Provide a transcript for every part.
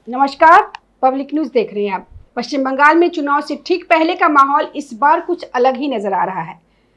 नमस्कार। Public news देख रहे हैं आप। पश्चिम बंगाल में चुनाव से ठीक पहले का माहौल इस बार कुछ अलग ही नजर आ रहा है।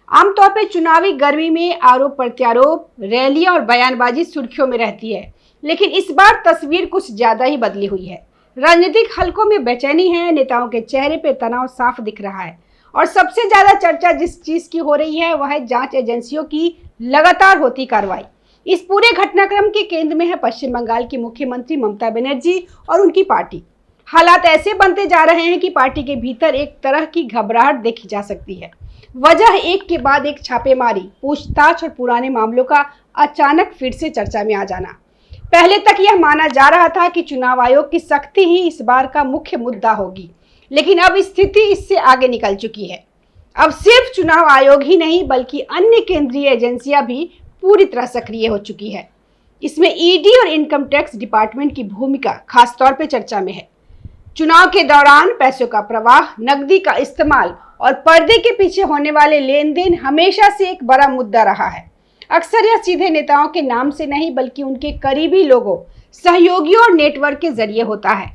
आमतौर पर चुनावी गर्मी में आरोप प्रत्यारोप, रैलियां और बयानबाजी सुर्खियों में रहती है, लेकिन इस बार तस्वीर कुछ ज्यादा ही बदली हुई है। राजनीतिक हलकों में बेचैनी है, नेताओं के चेहरे पे तनाव साफ दिख रहा है और सबसे ज्यादा चर्चा जिस चीज की हो रही है वह है जांच एजेंसियों की लगातार होती कार्रवाई। इस पूरे घटनाक्रम के केंद्र में है पश्चिम बंगाल की मुख्यमंत्री ममता बनर्जी और उनकी पार्टी। हालात ऐसे बनते जा रहे हैं कि पार्टी के भीतर एक तरह की घबराहट देखी जा सकती है। वजह एक के बाद एक छापेमारी, पूछताछ और पुराने मामलों का अचानक फिर से चर्चा में आ जाना। पहले तक यह माना जा रहा था कि चुनाव आयोग की सख्ती ही इस बार का मुख्य मुद्दा होगी, लेकिन अब स्थिति इससे आगे निकल चुकी है। अब सिर्फ चुनाव आयोग ही नहीं बल्कि अन्य केंद्रीय एजेंसियां भी पूरी तरह सक्रिय हो चुकी है। इसमें ईडी और इनकम टैक्स डिपार्टमेंट की भूमिका खास तौर पे चर्चा में है। चुनाव के दौरान पैसों का प्रवाह, नकदी का इस्तेमाल और पर्दे के पीछे होने वाले लेन देन हमेशा से एक बड़ा मुद्दा रहा है। अक्सर यह सीधे नेताओं के नाम से नहीं बल्कि उनके करीबी लोगों, सहयोगियों और नेटवर्क के जरिए होता है।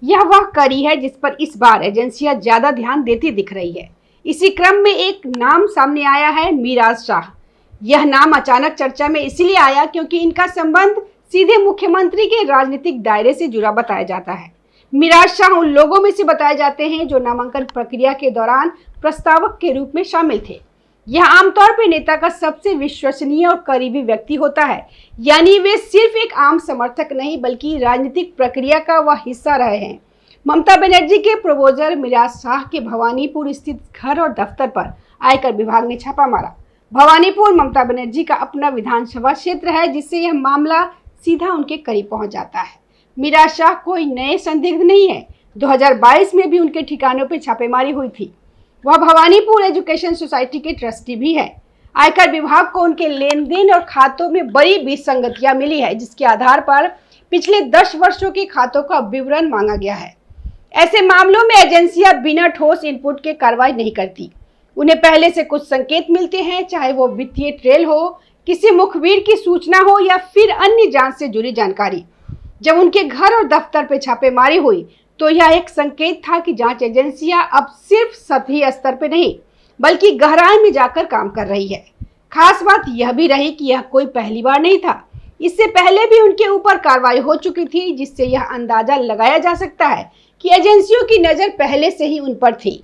यह वह कड़ी है जिस पर इस बार एजेंसियां ज्यादा ध्यान देती दिख रही है। इसी क्रम में एक नाम सामने आया है, मिराज शाह। यह नाम अचानक चर्चा में इसलिए आया क्योंकि इनका संबंध सीधे मुख्यमंत्री के राजनीतिक दायरे से जुड़ा बताया जाता है। मिराज शाह उन लोगों में से बताए जाते हैं जो नामांकन प्रक्रिया के दौरान प्रस्तावक के रूप में शामिल थे। यह आमतौर पर नेता का सबसे विश्वसनीय और करीबी व्यक्ति होता है, यानी वे सिर्फ एक आम समर्थक नहीं बल्कि राजनीतिक प्रक्रिया का वह हिस्सा रहे हैं। ममता बनर्जी के प्रोपोजर मिराज शाह के भवानीपुर स्थित घर और दफ्तर पर आयकर विभाग ने छापा मारा। भवानीपुर ममता बनर्जी का अपना विधानसभा क्षेत्र है, जिससे यह मामला सीधा उनके करीब पहुंच जाता है। मिराज शाह कोई नए संदिग्ध नहीं है। 2022 में भी उनके ठिकानों पर छापेमारी हुई थी। वह भवानीपुर एजुकेशन सोसाइटी के ट्रस्टी भी है। आयकर विभाग को उनके लेन देन और खातों में बड़ी विसंगतियां मिली है, जिसके आधार पर पिछले 10 वर्षों के खातों का विवरण मांगा गया है। ऐसे मामलों में एजेंसियां बिना ठोस इनपुट के कार्रवाई नहीं करती। उन्हें पहले से कुछ संकेत मिलते हैं, चाहे वो वित्तीय ट्रेल हो, किसी मुखबिर की सूचना हो या फिर अन्य जांच से जुड़ी जानकारी। जब उनके घर और दफ्तर पर छापेमारी हुई तो यह एक संकेत था कि जांच एजेंसियां अब सिर्फ सतही स्तर पर नहीं बल्कि गहराई में जाकर काम कर रही है। खास बात यह भी रही कि यह कोई पहली बार नहीं था। इससे पहले भी उनके ऊपर कार्रवाई हो चुकी थी, जिससे यह अंदाजा लगाया जा सकता है कि एजेंसियों की नजर पहले से ही उन पर थी।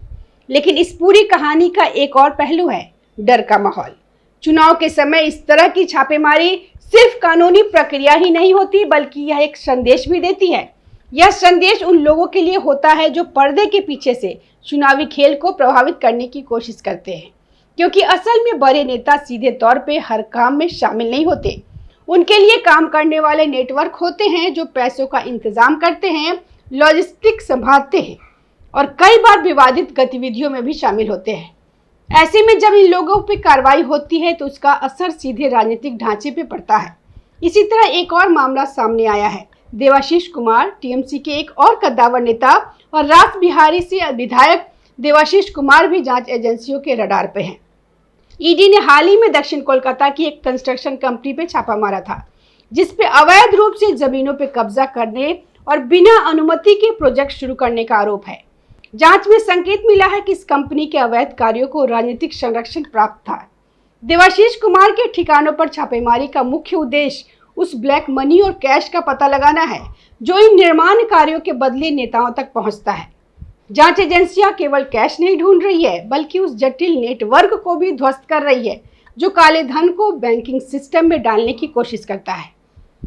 लेकिन इस पूरी कहानी का एक और पहलू है, डर का माहौल। चुनाव के समय इस तरह की छापेमारी सिर्फ कानूनी प्रक्रिया ही नहीं होती बल्कि यह एक संदेश भी देती है। यह संदेश उन लोगों के लिए होता है जो पर्दे के पीछे से चुनावी खेल को प्रभावित करने की कोशिश करते हैं, क्योंकि असल में बड़े नेता सीधे तौर पे हर काम में शामिल नहीं होते। उनके लिए काम करने वाले नेटवर्क होते हैं जो पैसों का इंतजाम करते हैं, लॉजिस्टिक संभालते हैं और कई बार विवादित गतिविधियों में भी शामिल होते हैं। ऐसे में जब इन लोगों पर कार्रवाई होती है तो उसका असर सीधे राजनीतिक ढांचे पे पड़ता है। इसी तरह एक और मामला सामने आया है। देवाशीष कुमार, टीएमसी के एक और कद्दावर नेता और रास बिहारी से विधायक देवाशीष कुमार भी जांच एजेंसियों के रडार पे हैं। ईडी ने हाल ही में दक्षिण कोलकाता की एक कंस्ट्रक्शन कंपनी पे छापा मारा था, जिसपे अवैध रूप से जमीनों पे कब्जा करने और बिना अनुमति के प्रोजेक्ट शुरू करने का आरोप है। जांच में संकेत मिला है कि इस कंपनी के अवैध कार्यों को राजनीतिक संरक्षण प्राप्त था। देवाशीष कुमार के ठिकानों पर छापेमारी का मुख्य उद्देश्य उस ब्लैक मनी और कैश का पता लगाना है जो इन निर्माण कार्यों के बदले नेताओं तक पहुंचता है। जांच एजेंसियां केवल कैश नहीं ढूंढ रही है बल्कि उस जटिल नेटवर्क को भी ध्वस्त कर रही है जो काले धन को बैंकिंग सिस्टम में डालने की कोशिश करता है।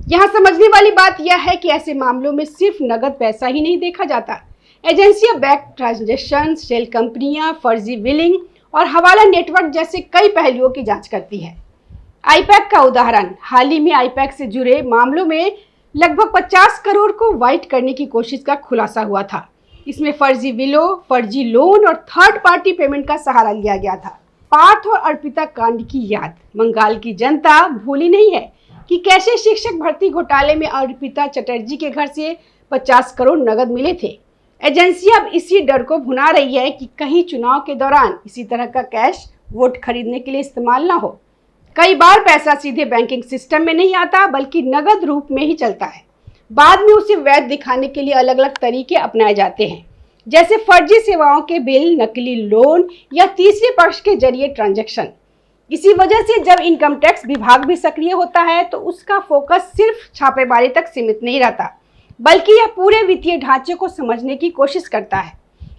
यहाँ समझने वाली बात यह है कि ऐसे मामलों में सिर्फ नगद पैसा ही नहीं देखा जाता। एजेंसियां बैंक ट्रांजैक्शन, शेल कंपनियां, फर्जी बिलिंग और हवाला नेटवर्क जैसे कई पहलुओं की जांच करती है। आईपैक का उदाहरण, हाल ही में आईपैक से जुड़े मामलों में लगभग 50 करोड़ को वाइट करने की कोशिश का खुलासा हुआ था। इसमें फर्जी बिलों, फर्जी लोन और थर्ड पार्टी पेमेंट का सहारा लिया गया था। पार्थ और अर्पिता कांड की याद बंगाल की जनता भूली नहीं है कि कैसे शिक्षक भर्ती घोटाले में अर्पिता चटर्जी के घर से 50 करोड़ नगद मिले थे। एजेंसी अब इसी डर को भुना रही है कि कहीं चुनाव के दौरान इसी तरह का कैश वोट खरीदने के लिए इस्तेमाल ना हो। कई बार पैसा सीधे बैंकिंग सिस्टम में नहीं आता बल्कि नगद रूप में ही चलता है। बाद में उसे वैध दिखाने के लिए अलग अलग तरीके अपनाए जाते हैं, जैसे फर्जी सेवाओं के बिल, नकली लोन या तीसरे पक्ष के जरिए ट्रांजैक्शन। इसी वजह से जब इनकम टैक्स विभाग भी सक्रिय होता है तो उसका फोकस सिर्फ छापेमारी तक सीमित नहीं रहता, बल्कि यह पूरे वित्तीय ढांचे को समझने की कोशिश करता है।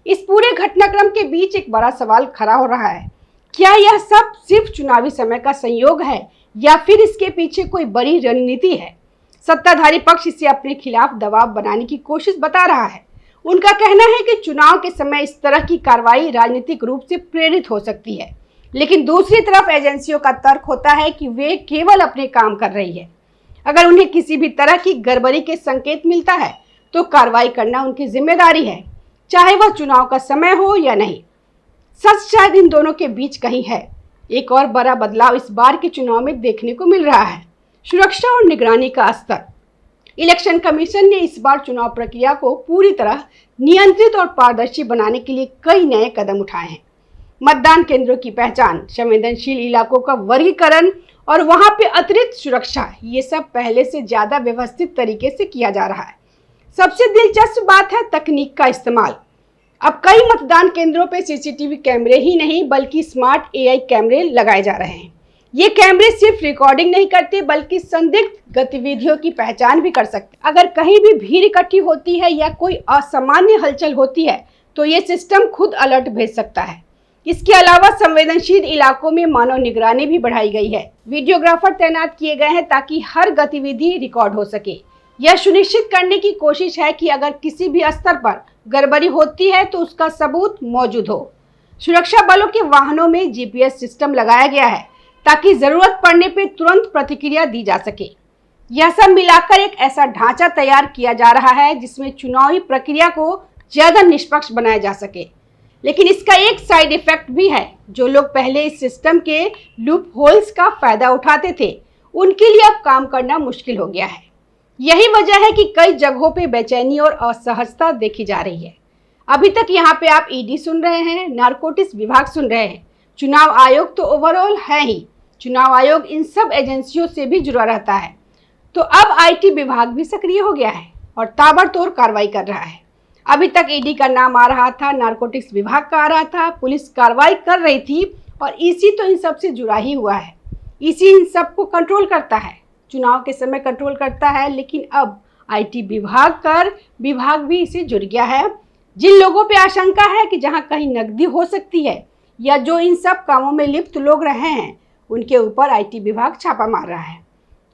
इस पूरे घटनाक्रम के बीच एक बड़ा सवाल खड़ा हो रहा है, क्या यह सब सिर्फ चुनावी समय का संयोग है या फिर इसके पीछे कोई बड़ी रणनीति है? सत्ताधारी पक्ष इसे अपने खिलाफ दबाव बनाने की कोशिश बता रहा है। उनका कहना है कि चुनाव के समय इस तरह की कार्रवाई राजनीतिक रूप से प्रेरित हो सकती है, लेकिन दूसरी तरफ एजेंसियों का तर्क होता है कि वे केवल अपने काम कर रही है। अगर उन्हें किसी भी तरह की गड़बड़ी के संकेत मिलता है तो कार्रवाई करना उनकी जिम्मेदारी है, चाहे वह चुनाव का समय हो या नहीं। सच शायद इन दोनों के बीच कहीं है। एक और बड़ा बदलाव इस बार के चुनाव में देखने को मिल रहा है, सुरक्षा और निगरानी का स्तर। इलेक्शन कमीशन ने इस बार चुनाव प्रक्रिया को पूरी तरह नियंत्रित और पारदर्शी बनाने के लिए कई नए कदम उठाए हैं। मतदान केंद्रों की पहचान, संवेदनशील इलाकों का वर्गीकरण और वहां पे अतिरिक्त सुरक्षा, ये सब पहले से ज्यादा व्यवस्थित तरीके से किया जा रहा है। सबसे दिलचस्प बात है तकनीक का इस्तेमाल। अब कई मतदान केंद्रों पे सीसीटीवी कैमरे ही नहीं बल्कि स्मार्ट एआई कैमरे लगाए जा रहे हैं। ये कैमरे सिर्फ रिकॉर्डिंग नहीं करते बल्कि संदिग्ध गतिविधियों की पहचान भी कर सकते। अगर कहीं भी भीड़ इकट्ठी होती है या कोई असामान्य हलचल होती है तो ये सिस्टम खुद अलर्ट भेज सकता है। इसके अलावा संवेदनशील इलाकों में मानव निगरानी भी बढ़ाई गई है। वीडियोग्राफर तैनात किए गए हैं ताकि हर गतिविधि रिकॉर्ड हो सके। यह सुनिश्चित करने की कोशिश है कि अगर किसी भी स्तर पर गड़बड़ी होती है तो उसका सबूत मौजूद हो। सुरक्षा बलों के वाहनों में जीपीएस सिस्टम लगाया गया है ताकि जरूरत पड़ने पर तुरंत प्रतिक्रिया दी जा सके। यह सब मिलाकर एक ऐसा ढांचा तैयार किया जा रहा है जिसमें चुनावी प्रक्रिया को ज्यादा निष्पक्ष बनाया जा सके। लेकिन इसका एक साइड इफेक्ट भी है। जो लोग पहले इस सिस्टम के लूप होल्स का फायदा उठाते थे उनके लिए अब काम करना मुश्किल हो गया है। यही वजह है कि कई जगहों पे बेचैनी और असहजता देखी जा रही है। अभी तक यहाँ पे आप ईडी सुन रहे हैं, नारकोटिक्स विभाग सुन रहे हैं, चुनाव आयोग तो ओवरऑल है ही। चुनाव आयोग इन सब एजेंसियों से भी जुड़ा रहता है। तो अब आईटी विभाग भी सक्रिय हो गया है और ताबड़तोड़ कार्रवाई कर रहा है। अभी तक ईडी का नाम आ रहा था, नारकोटिक्स विभाग का आ रहा था, पुलिस कार्रवाई कर रही थी और ईसी तो इन सब से जुड़ा ही हुआ है। ईसी इन सब को कंट्रोल करता है, चुनाव के समय कंट्रोल करता है, लेकिन अब आईटी विभाग कर विभाग भी इसे जुड़ गया है। जिन लोगों पे आशंका है कि जहां कहीं नकदी हो सकती है या जो इन सब कामों में लिप्त लोग रहे हैं उनके ऊपर आईटी विभाग छापा मार रहा है।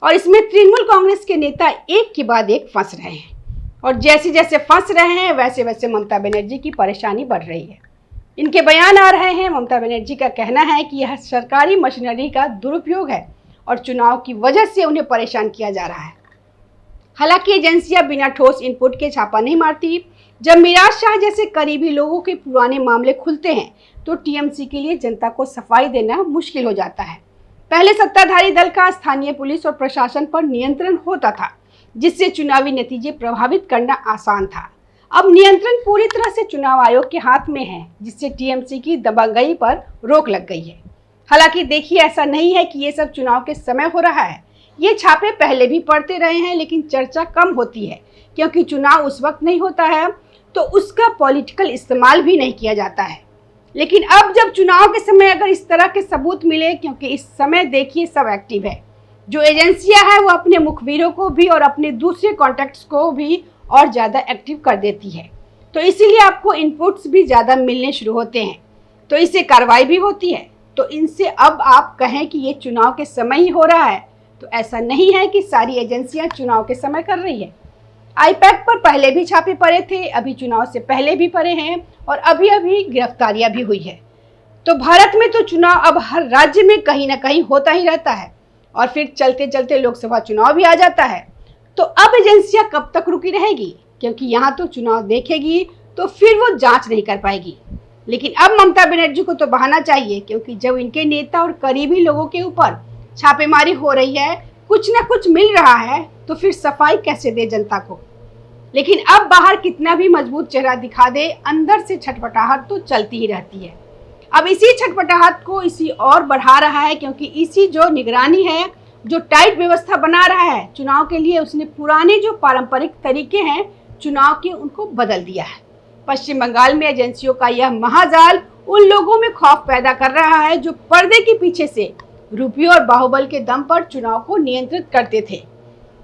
और इसमें तृणमूल कांग्रेस के नेता एक के बाद एक फंस रहे हैं और जैसे जैसे फंस रहे हैं वैसे वैसे ममता बनर्जी की परेशानी बढ़ रही है। इनके बयान आ रहे हैं। ममता बनर्जी का कहना है कि यह सरकारी मशीनरी का दुरुपयोग है और चुनाव की वजह से उन्हें परेशान किया जा रहा है। हालांकि एजेंसियां बिना ठोस इनपुट के छापा नहीं मारती। जब मिराज शाह जैसे करीबी लोगों के पुराने मामले खुलते हैं तो टीएमसी के लिए जनता को सफाई देना मुश्किल हो जाता है। पहले सत्ताधारी दल का स्थानीय पुलिस और प्रशासन पर नियंत्रण होता था, जिससे चुनावी नतीजे प्रभावित करना आसान था। अब नियंत्रण पूरी तरह से चुनाव आयोग के हाथ में है, जिससे टीएमसी की दबंगई पर रोक लग गई है। हालांकि देखिए, ऐसा नहीं है कि ये सब चुनाव के समय हो रहा है। ये छापे पहले भी पड़ते रहे हैं, लेकिन चर्चा कम होती है क्योंकि चुनाव उस वक्त नहीं होता है तो उसका पॉलिटिकल इस्तेमाल भी नहीं किया जाता है। लेकिन अब जब चुनाव के समय अगर इस तरह के सबूत मिले, क्योंकि इस समय देखिए सब एक्टिव है, जो एजेंसियां है वो अपने मुखबिरों को भी और अपने दूसरे कॉन्टैक्ट्स को भी और ज़्यादा एक्टिव कर देती है, तो इसीलिए आपको इनपुट्स भी ज़्यादा मिलने शुरू होते हैं, तो इससे कार्रवाई भी होती है। तो इनसे अब आप कहें कि ये चुनाव के समय ही हो रहा है, तो ऐसा नहीं है कि सारी एजेंसियां चुनाव के समय कर रही है। आईपैक पर पहले भी छापे पड़े थे, अभी चुनाव से पहले भी पड़े हैं और अभी अभी गिरफ्तारियां भी हुई है। तो भारत में तो चुनाव अब हर राज्य में कहीं ना कहीं होता ही रहता है और फिर चलते चलते लोकसभा चुनाव भी आ जाता है। तो अब एजेंसियां कब तक रुकी रहेगी, क्योंकि यहाँ तो चुनाव देखेगी तो फिर वो जांच नहीं कर पाएगी। लेकिन अब ममता बनर्जी को तो बहाना चाहिए, क्योंकि जब इनके नेता और करीबी लोगों के ऊपर छापेमारी हो रही है, कुछ ना कुछ मिल रहा है, तो फिर सफाई कैसे दे जनता को। लेकिन अब बाहर कितना भी मजबूत चेहरा दिखा दे, अंदर से छटपटाहट तो चलती ही रहती है। अब इसी छटपटाहट को इसी और बढ़ा रहा है, क्योंकि इसी जो निगरानी है जो टाइट व्यवस्था बना रहा है चुनाव के लिए, उसने पुराने जो पारंपरिक तरीके हैं चुनाव के, उनको बदल दिया है। पश्चिम बंगाल में एजेंसियों का यह महाजाल उन लोगों में खौफ पैदा कर रहा है जो पर्दे के पीछे से रुपयों और बाहुबल के दम पर चुनाव को नियंत्रित करते थे।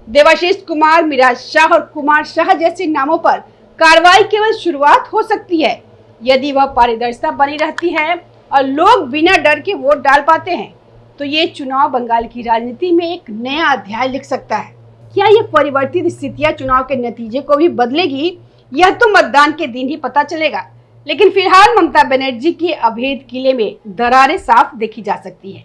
देवाशीष कुमार, मिराज शाह और कुमार शाह जैसे नामों पर कार्रवाई केवल शुरुआत हो सकती है यदि वह पारदर्शिता बनी रहती है और लोग बिना डर के वोट डाल पाते हैं, तो ये चुनाव बंगाल की राजनीति में एक नया अध्याय लिख सकता है। क्या ये परिवर्तित स्थितियां चुनाव के नतीजे को भी बदलेगी, यह तो मतदान के दिन ही पता चलेगा। लेकिन फिलहाल ममता बनर्जी के अभेद किले में दरारें साफ देखी जा सकती है।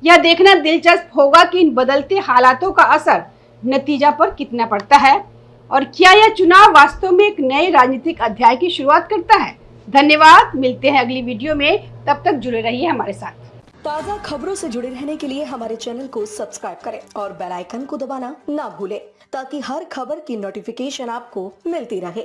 यह देखना दिलचस्प होगा कि इन बदलते हालातों का असर नतीजा पर कितना पड़ता है और क्या यह चुनाव वास्तव में एक नए राजनीतिक अध्याय की शुरुआत करता है। धन्यवाद, मिलते हैं अगली वीडियो में, तब तक जुड़े रहिए हमारे साथ। ताज़ा खबरों से जुड़े रहने के लिए हमारे चैनल को सब्सक्राइब करें और बेल आइकन को दबाना ना भूलें ताकि हर खबर की नोटिफिकेशन आपको मिलती रहे।